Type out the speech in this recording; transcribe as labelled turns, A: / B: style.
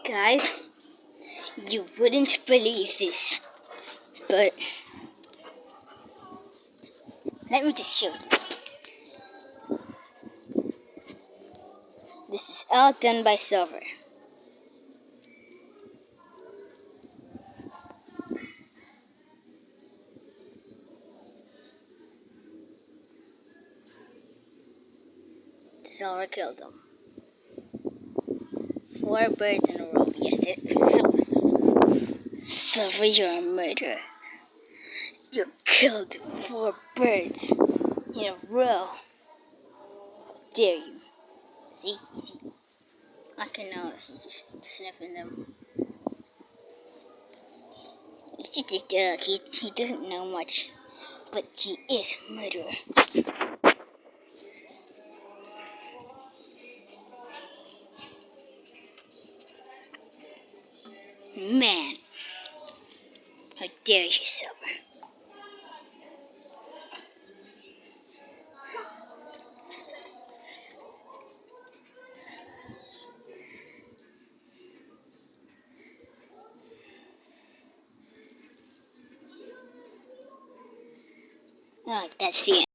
A: Guys, you wouldn't believe this, but let me just show you. This is all done by Silver. Silver killed them. 4 birds in a row. Yes, Silver, you're a murderer. You killed 4 birds in a row. How dare you? See? I can know he's just sniffing them. He's just a dog. He doesn't know much, but he is a murderer. Man, how dare you, Silver? Oh, that's the end.